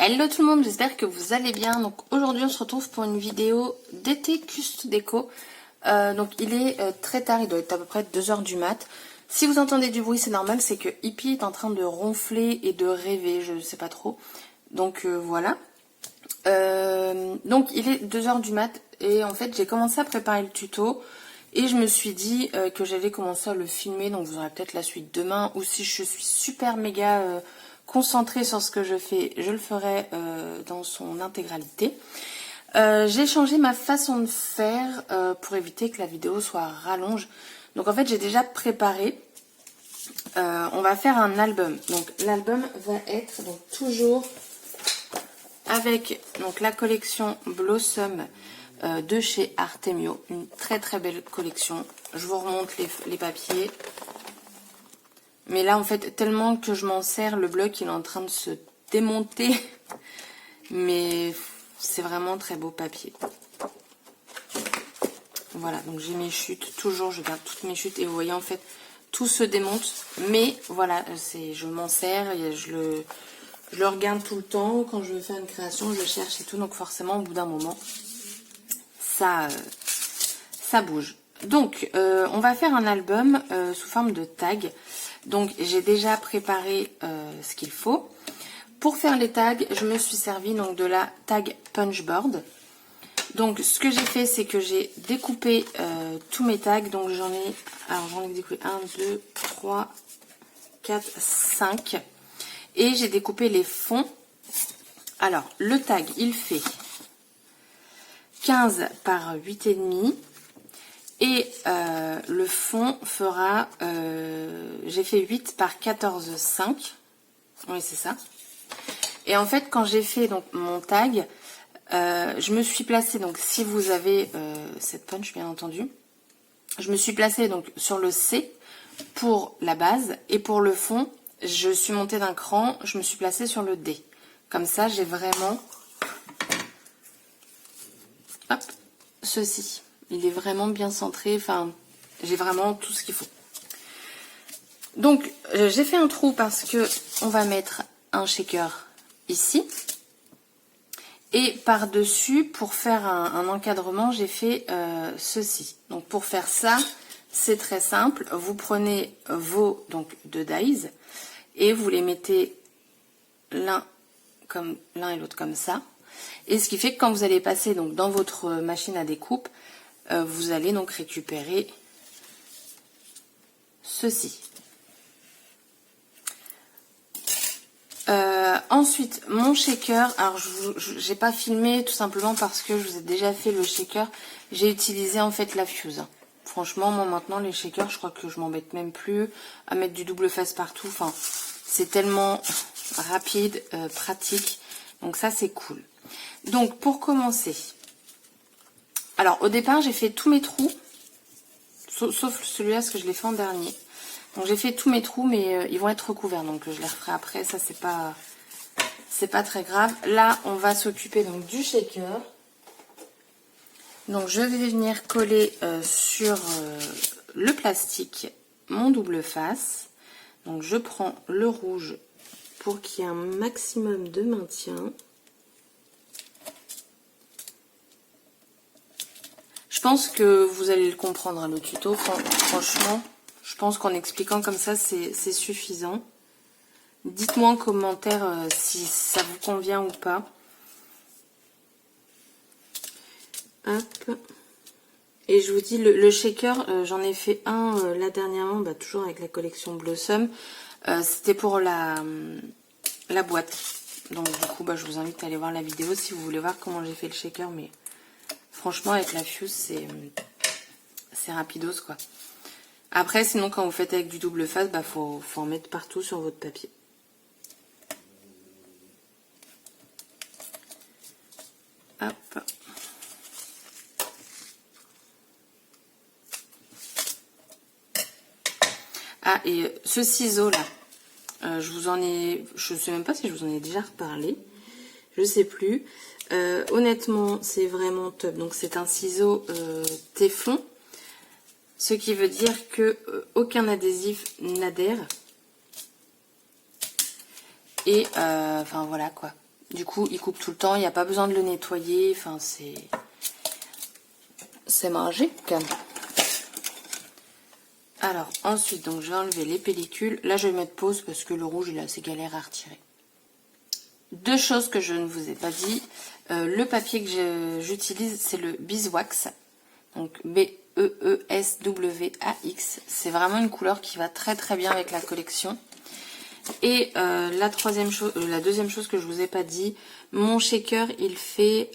Hello tout le monde, j'espère que vous allez bien. Donc aujourd'hui on se retrouve pour une vidéo d'été Custo Déco. Donc il est très tard, il doit être à peu près 2 h du mat. Si vous entendez du bruit c'est normal, c'est que Hippie est en train de ronfler et de rêver, je ne sais pas trop. Donc voilà. Donc il est 2 h du mat et en fait j'ai commencé à préparer le tuto. Et je me suis dit que j'allais commencer à le filmer, donc vous aurez peut-être la suite demain. Ou si je suis super méga concentrée sur ce que je fais, je le ferai dans son intégralité. J'ai changé ma façon de faire pour éviter que la vidéo soit rallonge. Donc en fait j'ai déjà préparé. On va faire un album. Donc l'album va être donc toujours avec donc la collection Blossom de chez Artemio, une très très belle collection. Je vous remonte les papiers. Mais là en fait tellement que je m'en sers, le bloc il est en train de se démonter. Mais c'est vraiment très beau papier. Voilà, donc j'ai mes chutes, toujours je garde toutes mes chutes et vous voyez en fait tout se démonte. Mais voilà, je m'en sers et je le regarde tout le temps. Quand je veux faire une création, je le cherche et tout. Donc forcément au bout d'un moment, ça bouge. Donc on va faire un album sous forme de tag. Donc j'ai déjà préparé ce qu'il faut. Pour faire les tags, je me suis servi donc de la tag punchboard. Donc ce que j'ai fait, c'est que j'ai découpé tous mes tags. Donc j'en ai découpé 1, 2, 3, 4, 5. Et j'ai découpé les fonds. Alors le tag, il fait 15 par 8,5. Et le fond fera, j'ai fait 8 par 14,5. Oui, c'est ça. Et en fait, quand j'ai fait donc mon tag, je me suis placée, donc si vous avez cette punch bien entendu, je me suis placée donc sur le C pour la base. Et pour le fond, je suis montée d'un cran, je me suis placée sur le D. Comme ça, j'ai vraiment, hop, ceci. Il est vraiment bien centré, enfin, j'ai vraiment tout ce qu'il faut. Donc, j'ai fait un trou parce que on va mettre un shaker ici. Et par-dessus, pour faire un encadrement, j'ai fait ceci. Donc, pour faire ça, c'est très simple. Vous prenez vos donc 2 dies et vous les mettez l'un et l'autre comme ça. Et ce qui fait que quand vous allez passer donc dans votre machine à découpe, vous allez donc récupérer ceci. Ensuite, mon shaker, alors je n'ai pas filmé tout simplement parce que je vous ai déjà fait le shaker. J'ai utilisé en fait la fuse. Franchement, moi maintenant les shakers, je crois que je m'embête même plus à mettre du double face partout. Enfin, c'est tellement rapide, pratique. Donc ça, c'est cool. Donc pour commencer, alors au départ, j'ai fait tous mes trous, sauf celui-là, parce que je l'ai fait en dernier. Donc j'ai fait tous mes trous, mais ils vont être recouverts, donc je les referai après. Ça, c'est pas très grave. Là, on va s'occuper donc du shaker. Donc je vais venir coller sur le plastique mon double face. Donc je prends le rouge pour qu'il y ait un maximum de maintien. Je pense que vous allez le comprendre à le tuto. Franchement, je pense qu'en expliquant comme ça, c'est suffisant. Dites-moi en commentaire si ça vous convient ou pas. Hop. Et je vous dis, le shaker, j'en ai fait un là dernièrement, bah, toujours avec la collection Blossom. C'était pour la boîte. Donc du coup, bah, je vous invite à aller voir la vidéo si vous voulez voir comment j'ai fait le shaker. Mais franchement, avec la fuse, c'est rapidos, quoi. Après, sinon, quand vous faites avec du double face, bah, faut en mettre partout sur votre papier. Hop. Ah, et ce ciseau là, je sais même pas si je vous en ai déjà reparlé, je sais plus. Honnêtement, c'est vraiment top. Donc c'est un ciseau téflon, ce qui veut dire que aucun adhésif n'adhère. Et enfin voilà quoi. Du coup, il coupe tout le temps, il n'y a pas besoin de le nettoyer. Enfin, c'est magique. Alors, ensuite, donc je vais enlever les pellicules. Là, je vais mettre pause parce que le rouge, il est assez galère à retirer. Deux choses que je ne vous ai pas dit. Le papier que j'utilise, c'est le Beeswax. Donc, B-E-E-S-W-A-X. C'est vraiment une couleur qui va très très bien avec la collection. Et la deuxième chose que je vous ai pas dit, mon shaker, il fait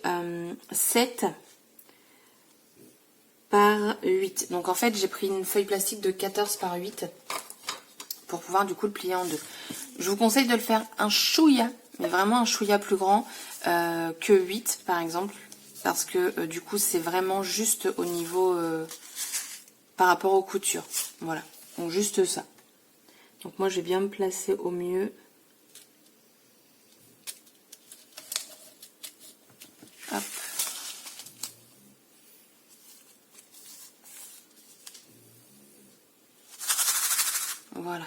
7 par 8. Donc en fait, j'ai pris une feuille plastique de 14 par 8 pour pouvoir du coup le plier en deux. Je vous conseille de le faire un chouïa, mais vraiment un chouïa plus grand que 8 par exemple, parce que du coup c'est vraiment juste au niveau par rapport aux coutures. Voilà, donc juste ça. Donc moi je vais bien me placer au mieux. Hop. Voilà.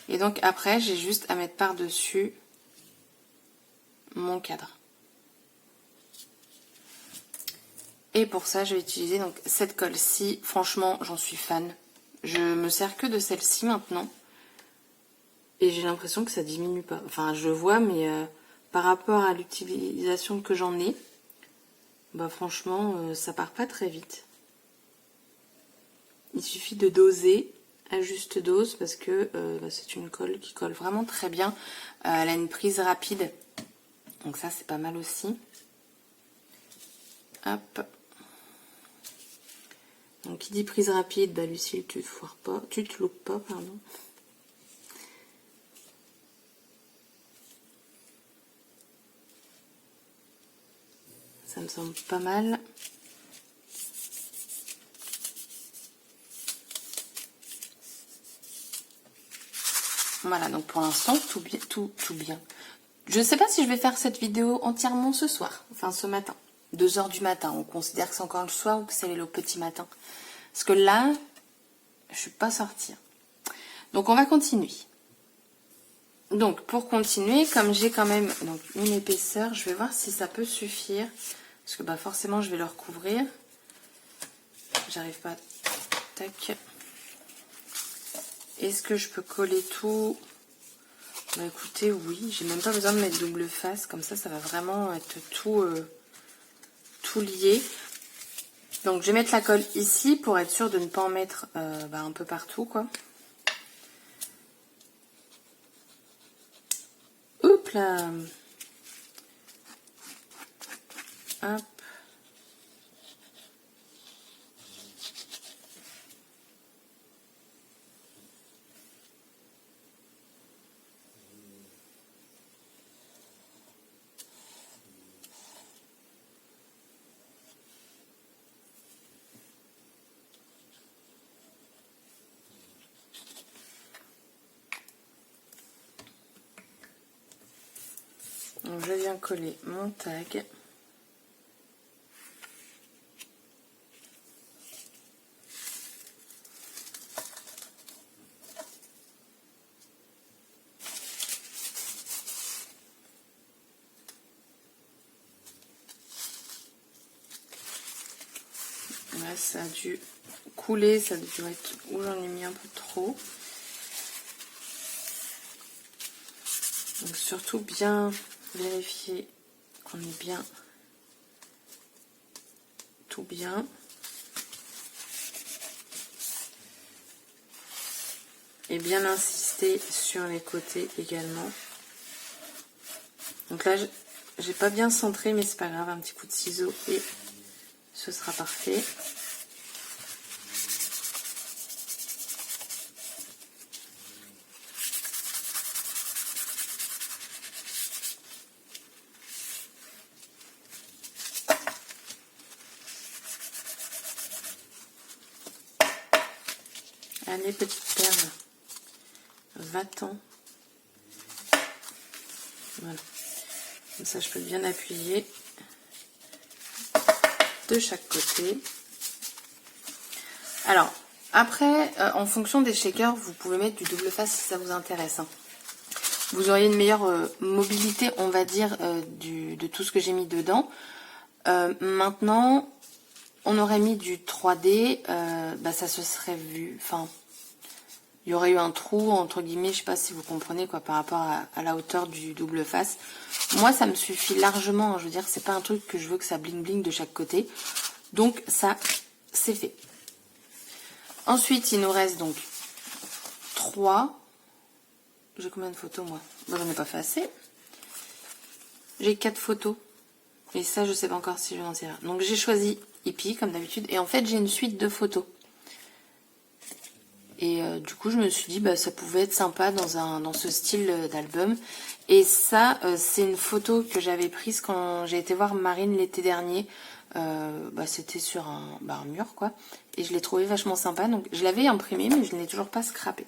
Et donc après, j'ai juste à mettre par-dessus mon cadre. Et pour ça, je vais utiliser donc cette colle-ci. Franchement, j'en suis fan. Je me sers que de celle-ci maintenant. Et j'ai l'impression que ça diminue pas. Enfin, je vois, mais par rapport à l'utilisation que j'en ai, bah franchement, ça part pas très vite. Il suffit de doser à juste dose parce que bah, c'est une colle qui colle vraiment très bien. Elle a une prise rapide. Donc ça, c'est pas mal aussi. Hop. Donc qui dit prise rapide, bah Lucille, tu te foires pas, tu te loupes pas, pardon. Ça me semble pas mal. Voilà, donc pour l'instant, tout bien. Je ne sais pas si je vais faire cette vidéo entièrement ce soir, enfin ce matin. 2 h du matin, on considère que c'est encore le soir ou que c'est le petit matin. Parce que là, je suis pas sortie. Donc on va continuer. Donc pour continuer, comme j'ai quand même donc, une épaisseur, je vais voir si ça peut suffire. Parce que bah, forcément, je vais le recouvrir. J'arrive pas. Tac. Est-ce que je peux coller tout? Bah écoutez, oui, j'ai même pas besoin de mettre double face, comme ça va vraiment être tout lié. Donc je vais mettre la colle ici pour être sûre de ne pas en mettre bah, un peu partout, quoi. Hop là. Hop. Donc je viens coller mon tag. Là, ça a dû couler, ça a dû être où j'en ai mis un peu trop. Donc surtout bien vérifier qu'on est bien tout bien. Et bien insister sur les côtés également. Donc là, j'ai pas bien centré, mais c'est pas grave, un petit coup de ciseau et ce sera parfait. Allez, petite perle, va-t'en. Voilà. Comme ça, je peux bien appuyer de chaque côté. Alors, après, en fonction des shakers, vous pouvez mettre du double face si ça vous intéresse. Hein. vous auriez une meilleure mobilité, on va dire, de tout ce que j'ai mis dedans. Maintenant, on aurait mis du 3D, ça se serait vu, enfin, il y aurait eu un trou, entre guillemets, je sais pas si vous comprenez, quoi, par rapport à la hauteur du double face. Moi, ça me suffit largement, hein, je veux dire, c'est pas un truc que je veux que ça bling bling de chaque côté. Donc, ça, c'est fait. Ensuite, il nous reste donc 3. J'ai combien de photos, moi? J'en ai pas fait assez. J'ai 4 photos. Et ça, je sais pas encore si je vais en tirer. Donc, j'ai choisi Hippie, comme d'habitude. Et en fait, j'ai une suite de photos. Et du coup, je me suis dit, ça pouvait être sympa dans ce style d'album. Et ça, c'est une photo que j'avais prise quand j'ai été voir Marine l'été dernier. C'était sur un mur, quoi. Et je l'ai trouvé vachement sympa. Donc, je l'avais imprimé, mais je ne l'ai toujours pas scrappé.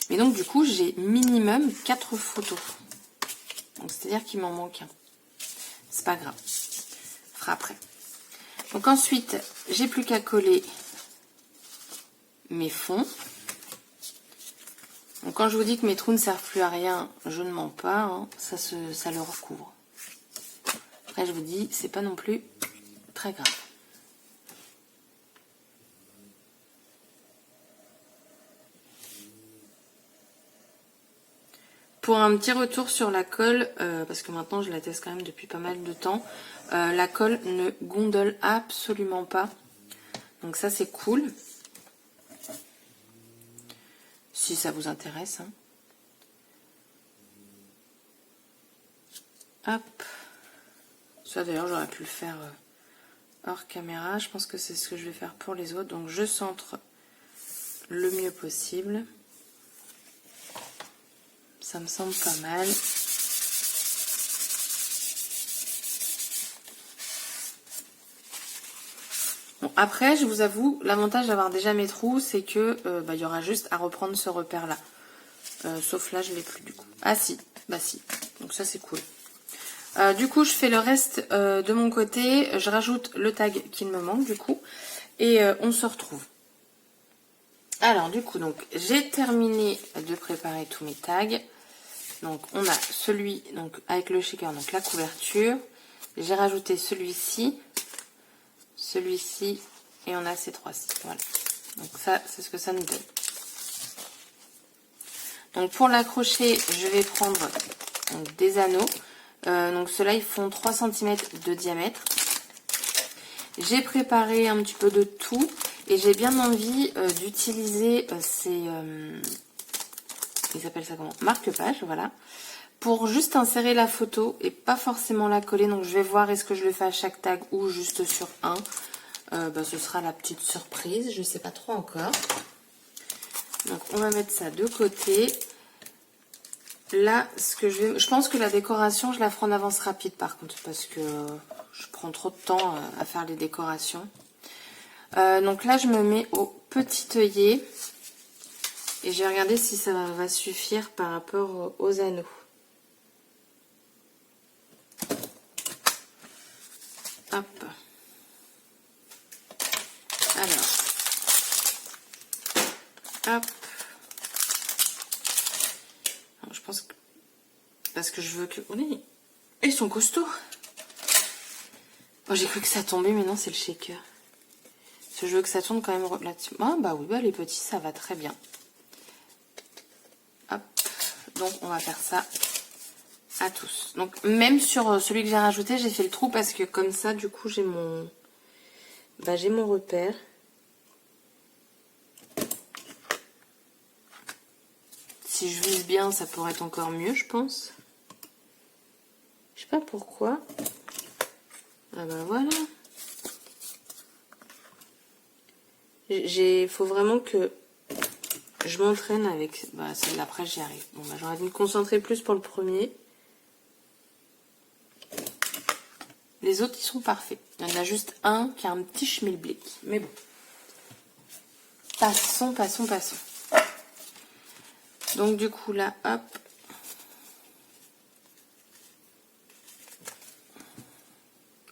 Mais donc, du coup, j'ai minimum 4 photos. Donc, c'est-à-dire qu'il m'en manque un. C'est pas grave. On fera après. Donc, ensuite, j'ai plus qu'à coller mes fonds. Donc quand je vous dis que mes trous ne servent plus à rien, je ne mens pas, hein, ça le recouvre. Après je vous dis, c'est pas non plus très grave. Pour un petit retour sur la colle, parce que maintenant je la teste quand même depuis pas mal de temps, la colle ne gondole absolument pas. Donc ça c'est cool. Si ça vous intéresse. Hein. Hop. Ça d'ailleurs j'aurais pu le faire hors caméra. Je pense que c'est ce que je vais faire pour les autres. Donc je centre le mieux possible. Ça me semble pas mal. Bon, après, je vous avoue, l'avantage d'avoir déjà mes trous, c'est que il y aura juste à reprendre ce repère-là. Sauf là, je l'ai plus du coup. Ah si, si. Donc ça, c'est cool. Du coup, je fais le reste de mon côté. Je rajoute le tag qu'il me manque du coup. Et on se retrouve. Alors du coup, donc j'ai terminé de préparer tous mes tags. Donc on a celui donc avec le shaker, donc la couverture. J'ai rajouté celui-ci et on a ces 3-ci. Voilà. Donc ça, c'est ce que ça nous donne. Donc pour l'accrocher, je vais prendre donc, des anneaux. Donc ceux-là, ils font 3 cm de diamètre. J'ai préparé un petit peu de tout et j'ai bien envie d'utiliser ces... ils appellent ça comment? Marque-page, voilà. Pour juste insérer la photo et pas forcément la coller. Donc je vais voir est-ce que je le fais à chaque tag ou juste sur un. Ce sera la petite surprise, je ne sais pas trop encore. Donc on va mettre ça de côté. Là, je pense que la décoration, je la ferai en avance rapide par contre, parce que je prends trop de temps à faire les décorations. Donc là, je me mets au petit œillet et je vais regarder si ça va suffire par rapport aux anneaux. Hop. Alors. Hop. Alors, je pense que... Parce que je veux que... Oui, ils sont costauds. Oh, j'ai cru que ça tombait, mais non, c'est le shaker. Parce que je veux que ça tourne quand même là-dessus. Ah, oui, les petits, ça va très bien. Hop. Donc, on va faire ça à tous. Donc, même sur celui que j'ai rajouté, j'ai fait le trou parce que comme ça, du coup, j'ai mon... j'ai mon repère. Si je vise bien, ça pourrait être encore mieux, je pense. Je sais pas pourquoi. Ah voilà. Faut vraiment que je m'entraîne avec... celle d'après, j'y arrive. Bon, j'aurais dû me concentrer plus pour le premier. Les autres, ils sont parfaits. Il y en a juste un qui a un petit schmilblick. Mais bon. Passons. Donc, du coup, là, hop.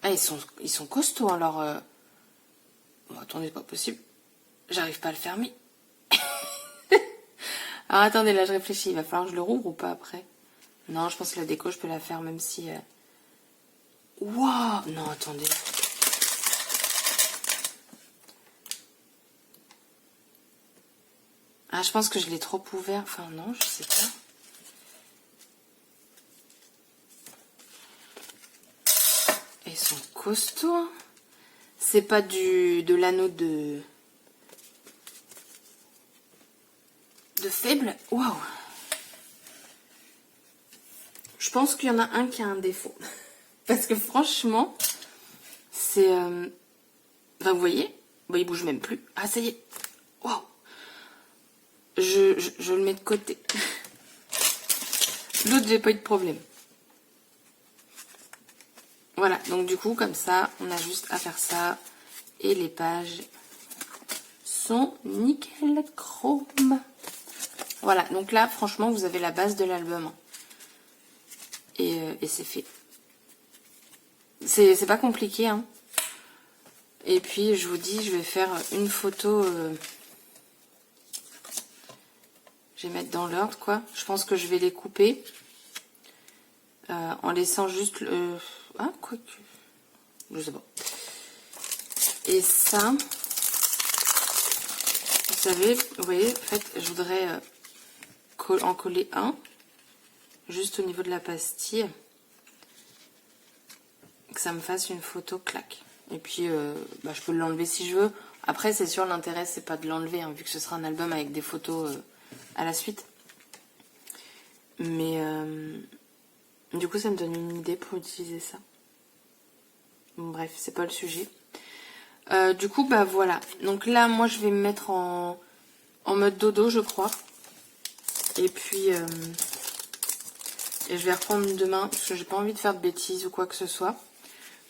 Ah, ils sont costauds, alors... Bon, attendez, pas possible. J'arrive pas à le fermer. Alors attendez, là je réfléchis, il va falloir que je le rouvre ou pas après? Non, je pense que la déco, je peux la faire même si... Waouh! Non, attendez. Ah, je pense que je l'ai trop ouvert. Enfin, non, je sais pas. Et ils sont costauds. Hein. C'est pas de l'anneau de faible. Waouh! Je pense qu'il y en a un qui a un défaut. Parce que franchement, c'est... Enfin, vous voyez? Bon, il bouge même plus. Ah, ça y est. Waouh! Je le mets de côté. L'autre, j'ai pas eu de problème. Voilà, donc du coup, comme ça, on a juste à faire ça. Et les pages sont nickel chrome. Voilà, donc là, franchement, vous avez la base de l'album. Et c'est fait. C'est pas compliqué, hein. Et puis, je vous dis, je vais faire une photo... je vais mettre dans l'ordre, quoi. Je pense que je vais les couper. En laissant juste... Ah, quoi que... Je sais pas. Et ça... Vous savez, vous voyez, en fait, je voudrais en coller un. Juste au niveau de la pastille. Que ça me fasse une photo claque. Et puis, je peux l'enlever si je veux. Après, c'est sûr, l'intérêt, c'est pas de l'enlever, hein, vu que ce sera un album avec des photos à la suite. Mais, du coup, ça me donne une idée pour utiliser ça. Bon, bref, c'est pas le sujet. Du coup, voilà. Donc là, moi, je vais me mettre en mode dodo, je crois. Et puis, et je vais reprendre demain, parce que j'ai pas envie de faire de bêtises ou quoi que ce soit.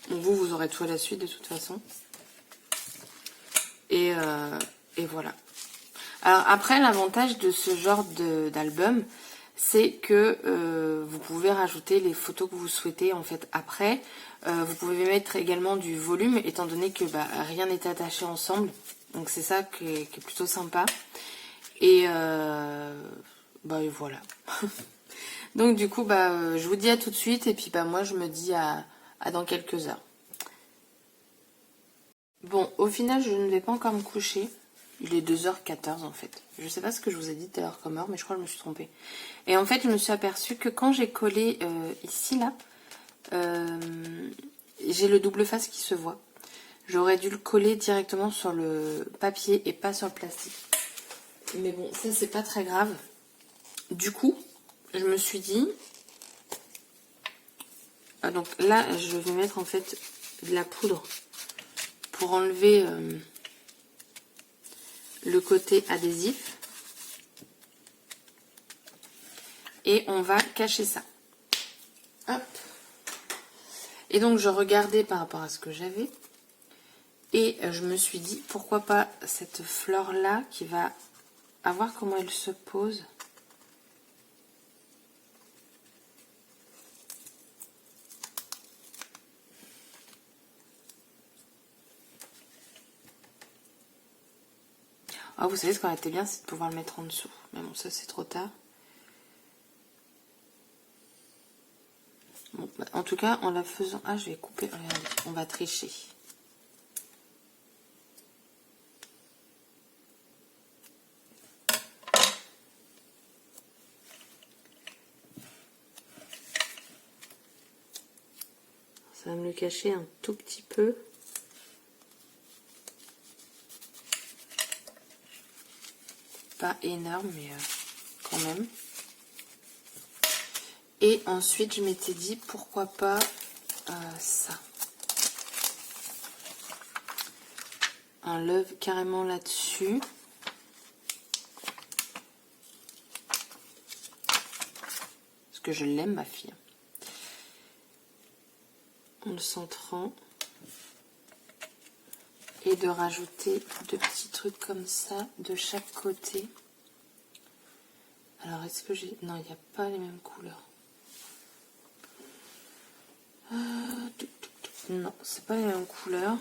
Donc vous aurez tout à la suite de toute façon. Et voilà. Alors après, l'avantage de ce genre d'album, c'est que vous pouvez rajouter les photos que vous souhaitez en fait après. Vous pouvez mettre également du volume, étant donné que rien n'est attaché ensemble. Donc c'est ça qui est plutôt sympa. Et voilà. Donc du coup, je vous dis à tout de suite. Et puis moi, je me dis à dans quelques heures. Bon, au final, je ne vais pas encore me coucher. Il est 2h14 en fait. Je sais pas ce que je vous ai dit tout à l'heure comme heure, mais je crois que je me suis trompée. Et en fait, je me suis aperçue que quand j'ai collé ici, là, j'ai le double face qui se voit. J'aurais dû le coller directement sur le papier et pas sur le plastique. Mais bon, ça, c'est pas très grave. Du coup, je me suis dit... donc là, je vais mettre en fait de la poudre pour enlever... le côté adhésif et on va cacher ça. Hop. Et donc je regardais par rapport à ce que j'avais et je me suis dit pourquoi pas cette fleur là qui va voir comment elle se pose. Ah, vous savez ce qui aurait été bien, c'est de pouvoir le mettre en dessous. Mais bon, ça c'est trop tard. Bon, en tout cas, en la faisant... Ah, je vais couper. Regardez, on va tricher. Ça va me le cacher un tout petit peu. Pas énorme, mais quand même. Et ensuite, je m'étais dit, pourquoi pas ça. Un love carrément là-dessus. Parce que je l'aime, ma fille. En le centrant. Et de rajouter deux petits trucs comme ça de chaque côté. Alors, est-ce que j'ai... Non, il n'y a pas les mêmes couleurs. Non, c'est pas les mêmes couleurs.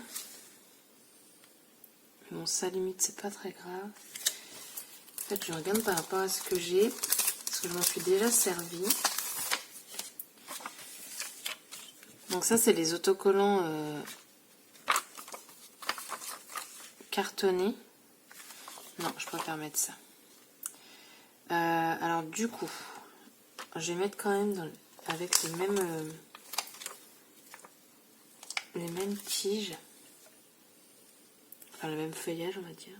Mais bon, ça limite, c'est pas très grave. En fait, je regarde par rapport à ce que j'ai, parce que je m'en suis déjà servi. Donc ça, c'est les autocollants cartonnés. Non, je préfère mettre ça. Alors du coup, je vais mettre quand même avec les mêmes tiges, enfin le même feuillage, on va dire.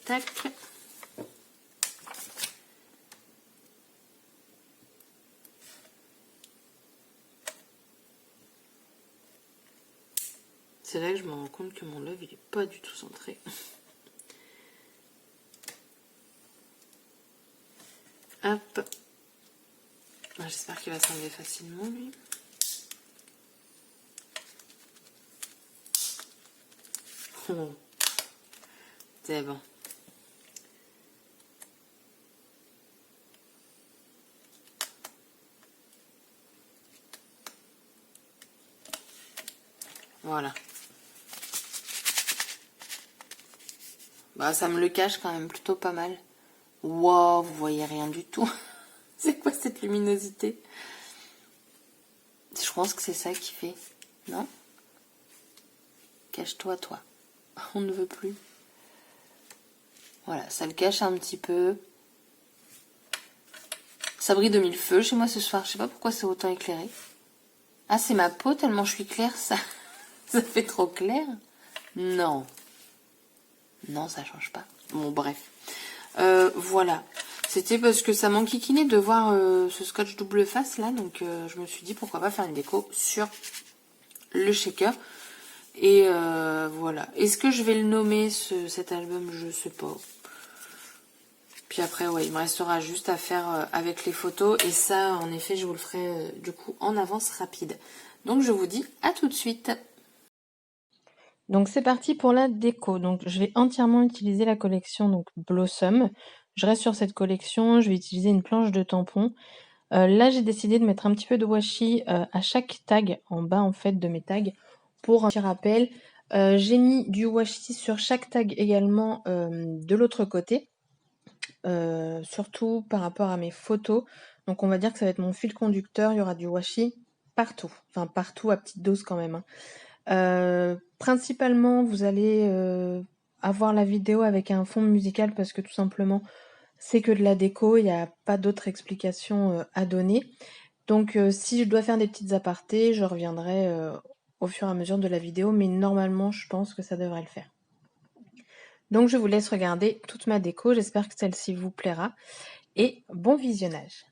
Tac. C'est là que je me rends compte que mon love il est pas du tout centré. Hop. J'espère qu'il va s'enlever facilement lui. Oh. C'est bon. Voilà. Bah, ça me le cache quand même plutôt pas mal. Wow, vous voyez rien du tout. C'est quoi cette luminosité? Je pense que c'est ça qui fait. Non? Cache-toi, toi. On ne veut plus. Voilà, ça le cache un petit peu. Ça brille de mille feux chez moi ce soir. Je sais pas pourquoi c'est autant éclairé. Ah, c'est ma peau tellement je suis claire, ça. Ça fait trop clair. Non. Non, ça change pas. Bon, bref. Voilà. C'était parce que ça m'enquiquinait de voir ce scotch double face là. Donc, je me suis dit pourquoi pas faire une déco sur le shaker. Et voilà. Est-ce que je vais le nommer cet album? Je sais pas. Puis après, ouais, il me restera juste à faire avec les photos. Et ça, en effet, je vous le ferai du coup en avance rapide. Donc, je vous dis à tout de suite. Donc, c'est parti pour la déco. Donc, je vais entièrement utiliser la collection donc Blossom. Je reste sur cette collection. Je vais utiliser une planche de tampon. Là, j'ai décidé de mettre un petit peu de washi à chaque tag, en bas en fait de mes tags, pour un petit rappel. J'ai mis du washi sur chaque tag également de l'autre côté. Surtout par rapport à mes photos. Donc on va dire que ça va être mon fil conducteur, il y aura du washi partout. Enfin partout à petite dose quand même. Principalement vous allez avoir la vidéo avec un fond musical parce que tout simplement c'est que de la déco, il n'y a pas d'autre explication à donner. Donc si je dois faire des petites apartés, je reviendrai au fur et à mesure de la vidéo, mais normalement je pense que ça devrait le faire. Donc je vous laisse regarder toute ma déco, j'espère que celle-ci vous plaira et bon visionnage.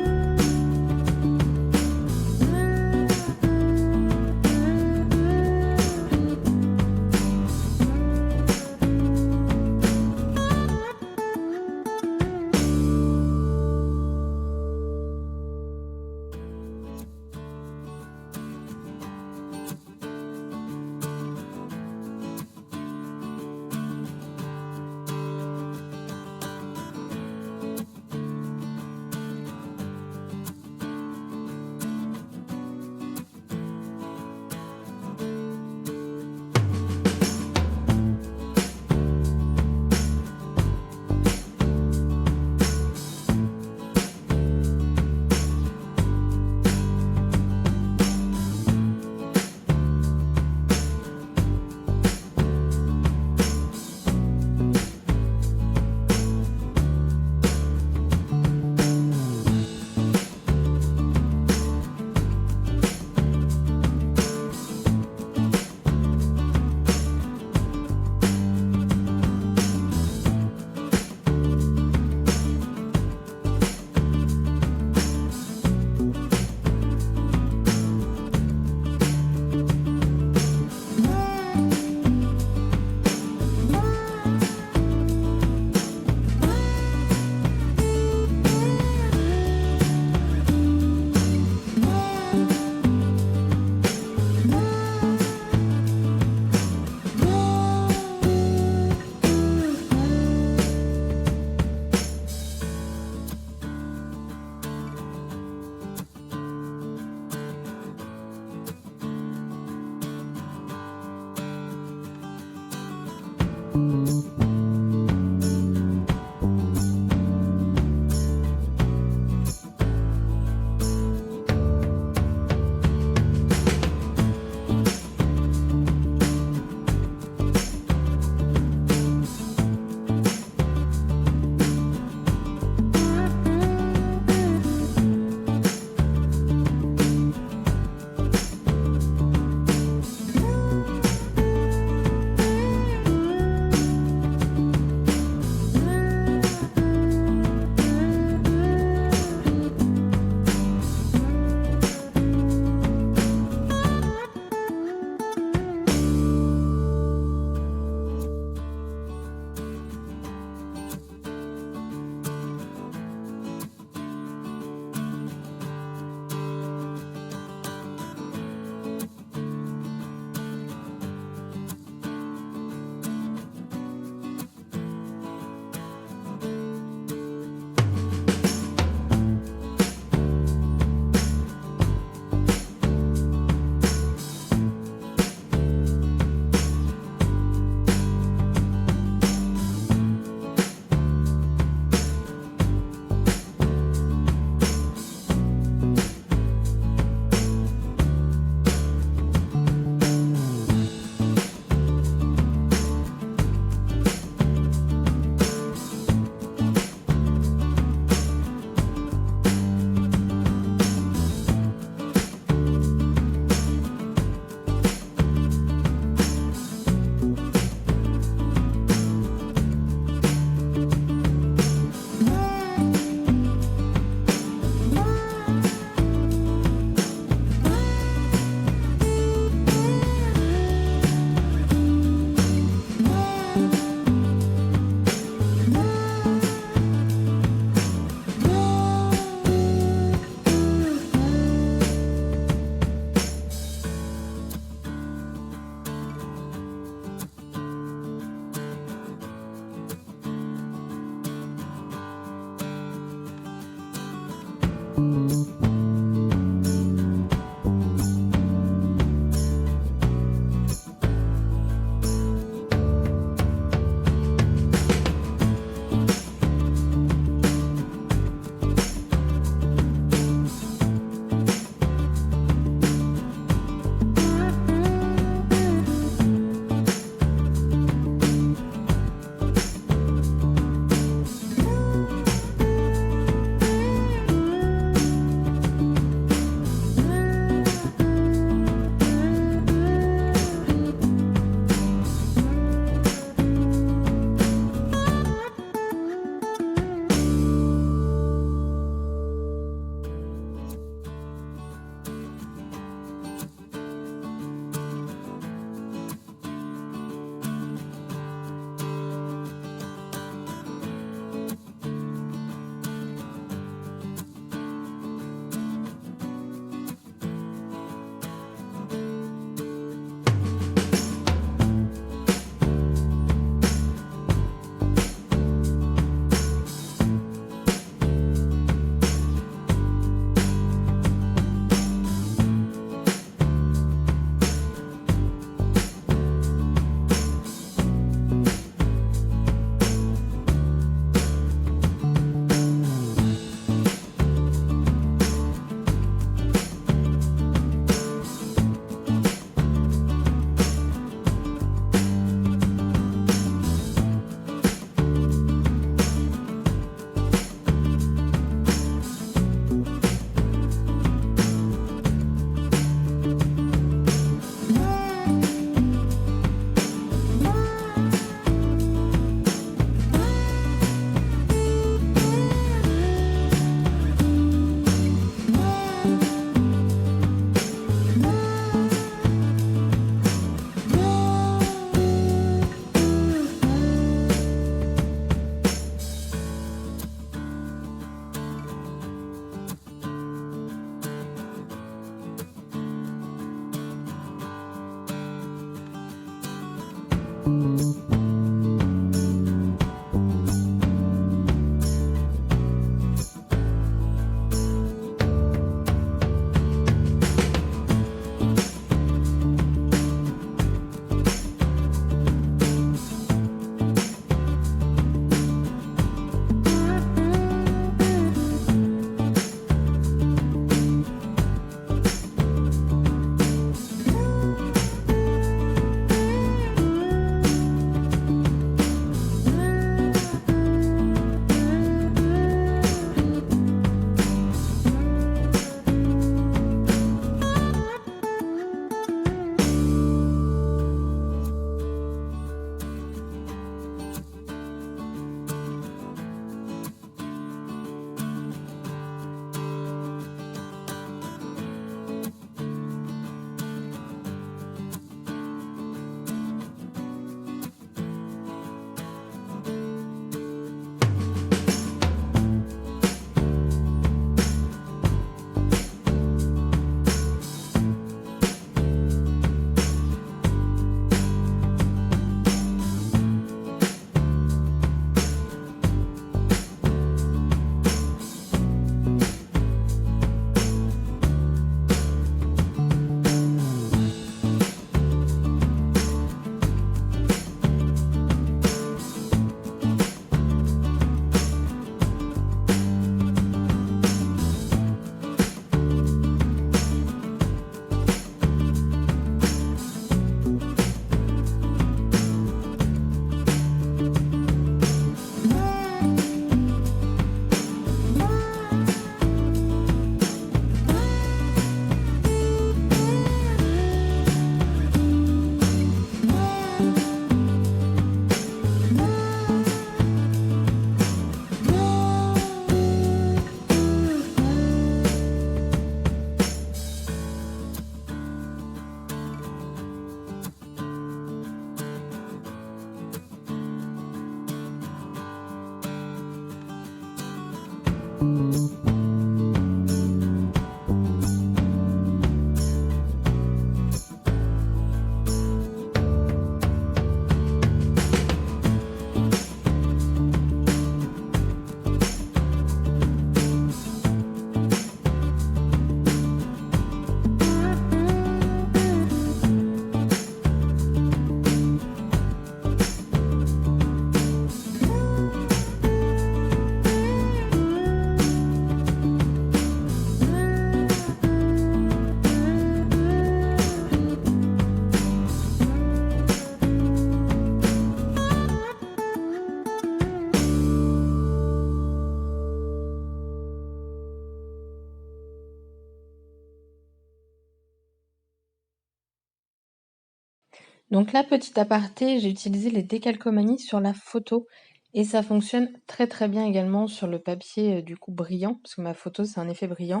Donc là, petit aparté, j'ai utilisé les décalcomanies sur la photo et ça fonctionne très très bien également sur le papier du coup brillant, parce que ma photo c'est un effet brillant.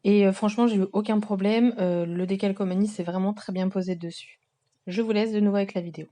Et franchement, j'ai eu aucun problème, le décalcomanie s'est vraiment très bien posé dessus. Je vous laisse de nouveau avec la vidéo.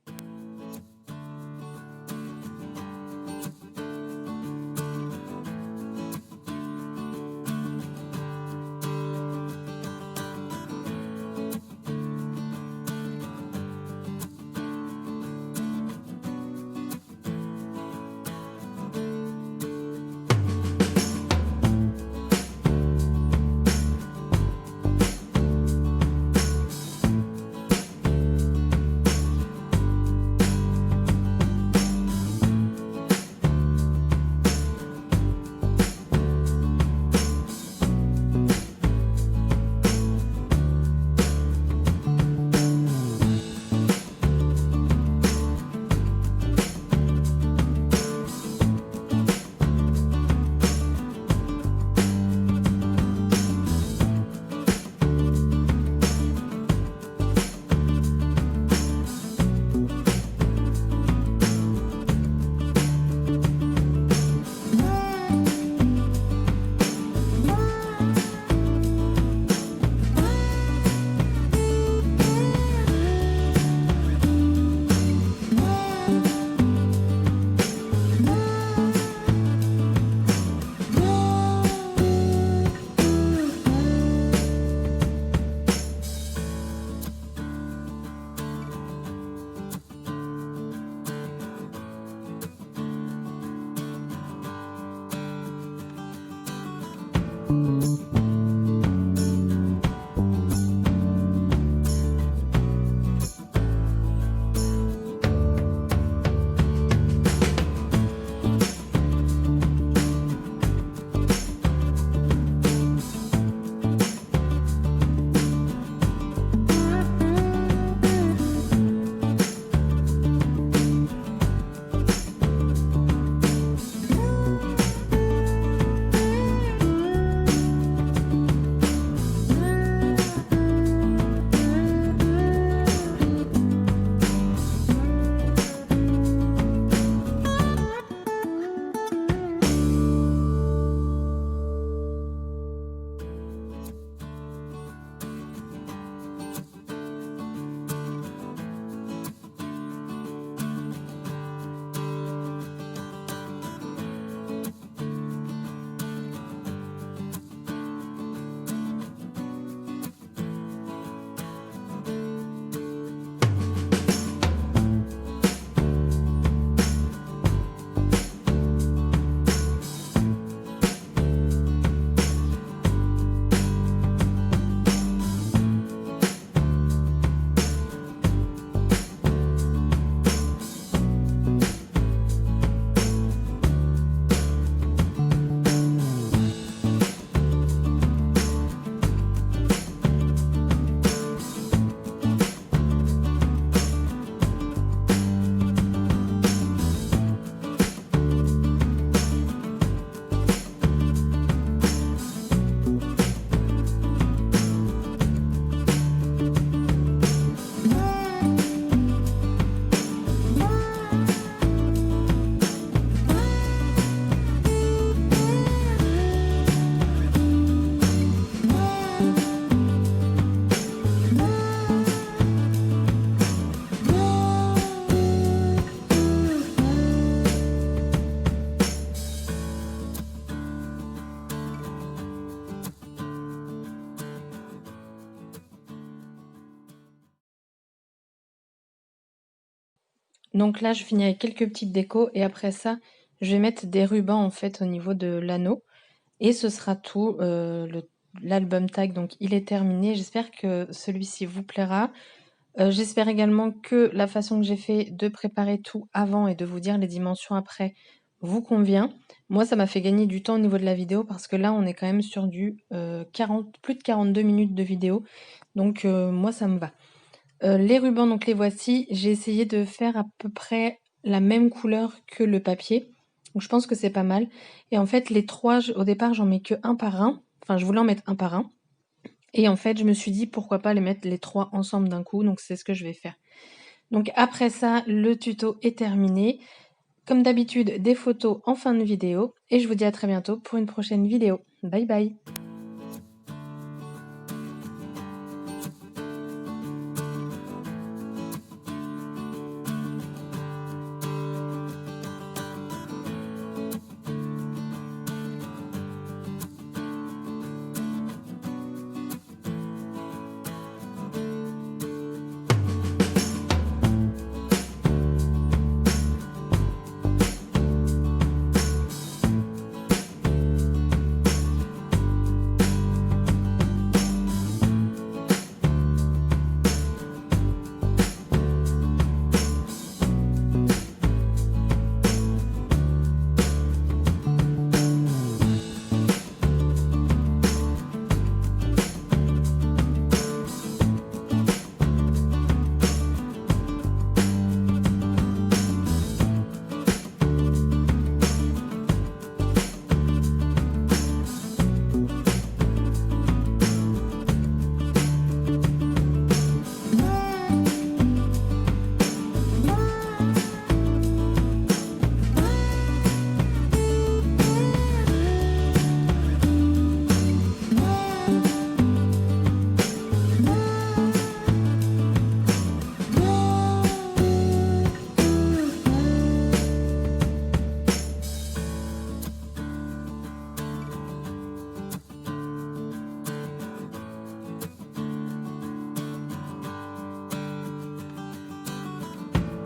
Donc là, je finis avec quelques petites décos et après ça, je vais mettre des rubans en fait au niveau de l'anneau et ce sera tout. L'album tag, donc il est terminé. J'espère que celui-ci vous plaira. J'espère également que la façon que j'ai fait de préparer tout avant et de vous dire les dimensions après vous convient. Moi, ça m'a fait gagner du temps au niveau de la vidéo parce que là, on est quand même sur du plus de 42 minutes de vidéo. Donc moi, ça me va. Les rubans, donc les voici. J'ai essayé de faire à peu près la même couleur que le papier. Donc je pense que c'est pas mal. Et en fait, les trois, au départ, j'en mets que un par un. Enfin, je voulais en mettre un par un. Et en fait, je me suis dit pourquoi pas les mettre les 3 ensemble d'un coup, donc c'est ce que je vais faire. Donc après ça, le tuto est terminé. Comme d'habitude, des photos en fin de vidéo et je vous dis à très bientôt pour une prochaine vidéo. Bye bye!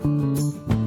Thank you.